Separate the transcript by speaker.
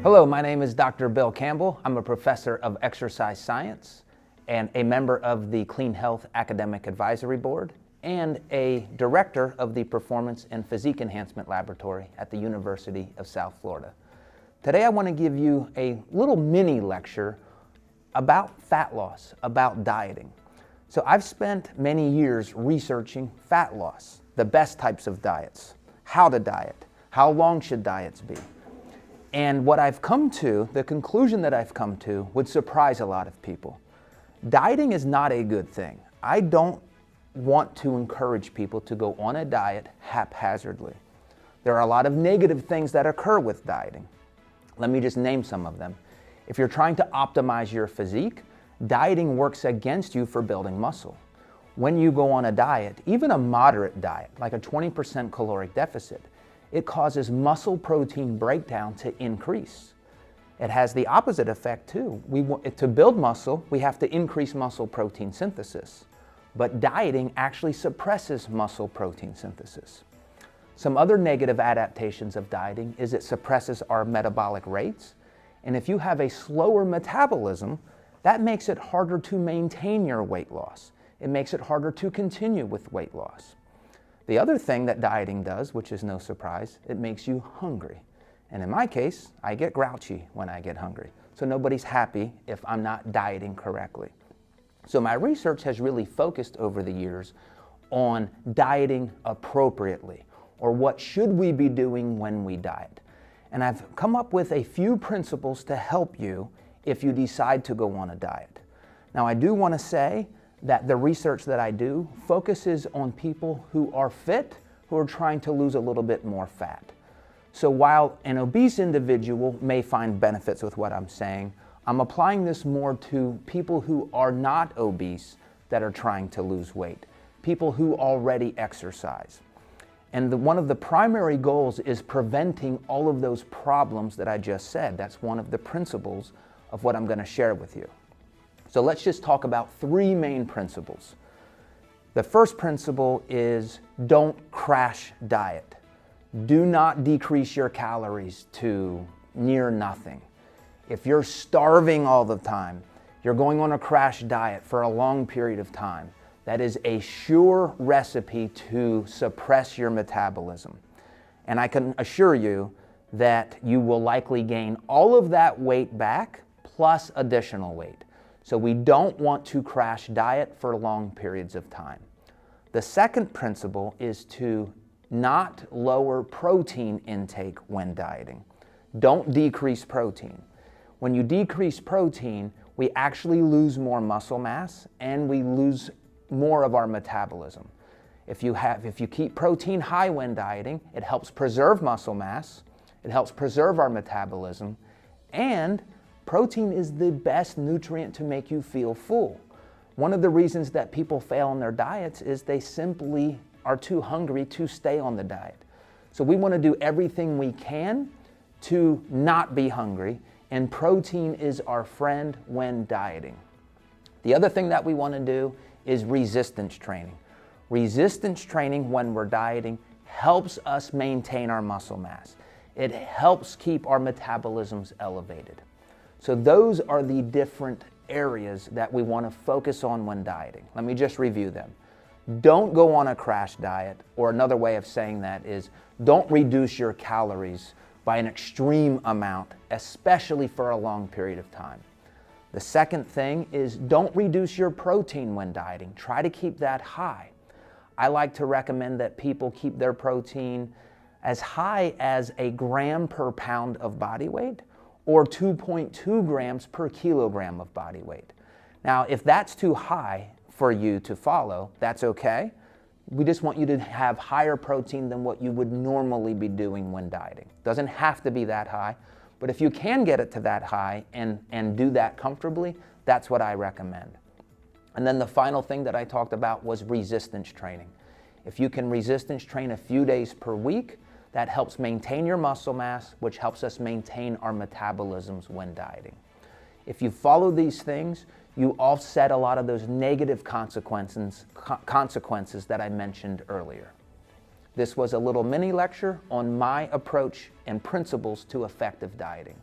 Speaker 1: Hello, my name is Dr. Bill Campbell. I'm a professor of exercise science and a member of the Clean Health Academic Advisory Board and a director of the Performance and Physique Enhancement Laboratory at the University of South Florida. Today I want to give you a little mini lecture about fat loss, about dieting. So I've spent many years researching fat loss, the best types of diets, how to diet, how long should diets be. And what I've come to, the conclusion that I've come to, would surprise a lot of people. Dieting is not a good thing. I don't want to encourage people to go on a diet haphazardly. There are a lot of negative things that occur with dieting. Let me just name some of them. If you're trying to optimize your physique, dieting works against you for building muscle. When you go on a diet, even a moderate diet, like a 20% caloric deficit, it causes muscle protein breakdown to increase. It has the opposite effect too. To build muscle, we have to increase muscle protein synthesis. But dieting actually suppresses muscle protein synthesis. Some other negative adaptations of dieting is it suppresses our metabolic rates. And if you have a slower metabolism, that makes it harder to maintain your weight loss. It makes it harder to continue with weight loss. The other thing that dieting does, which is no surprise, it makes you hungry. And in my case, I get grouchy when I get hungry. So nobody's happy if I'm not dieting correctly. So my research has really focused over the years on dieting appropriately, or what should we be doing when we diet. And I've come up with a few principles to help you if you decide to go on a diet. Now I do want to say that the research that I do focuses on people who are fit, who are trying to lose a little bit more fat. So while an obese individual may find benefits with what I'm saying, I'm applying this more to people who are not obese that are trying to lose weight, people who already exercise. And one of the primary goals is preventing all of those problems that I just said. That's one of the principles of what I'm going to share with you. So let's just talk about three main principles. The first principle is don't crash diet. Do not decrease your calories to near nothing. If you're starving all the time, you're going on a crash diet for a long period of time, that is a sure recipe to suppress your metabolism. And I can assure you that you will likely gain all of that weight back plus additional weight. So we don't want to crash diet for long periods of time. The second principle is to not lower protein intake when dieting. Don't decrease protein. When you decrease protein, we actually lose more muscle mass and we lose more of our metabolism. If you keep protein high when dieting, it helps preserve muscle mass, it helps preserve our metabolism, and protein is the best nutrient to make you feel full. One of the reasons that people fail on their diets is they simply are too hungry to stay on the diet. So we want to do everything we can to not be hungry, and protein is our friend when dieting. The other thing that we want to do is resistance training. Resistance training when we're dieting helps us maintain our muscle mass. It helps keep our metabolisms elevated. So those are the different areas that we want to focus on when dieting. Let me just review them. Don't go on a crash diet, or another way of saying that is don't reduce your calories by an extreme amount, especially for a long period of time. The second thing is don't reduce your protein when dieting. Try to keep that high. I like to recommend that people keep their protein as high as a gram per pound of body weight, or 2.2 grams per kilogram of body weight. Now, if that's too high for you to follow, that's okay. We just want you to have higher protein than what you would normally be doing when dieting. Doesn't have to be that high, but if you can get it to that high and do that comfortably, that's what I recommend. And then the final thing that I talked about was resistance training. If you can resistance train a few days per week, that helps maintain your muscle mass, which helps us maintain our metabolisms when dieting. If you follow these things, you offset a lot of those negative consequences that I mentioned earlier. This was a little mini lecture on my approach and principles to effective dieting.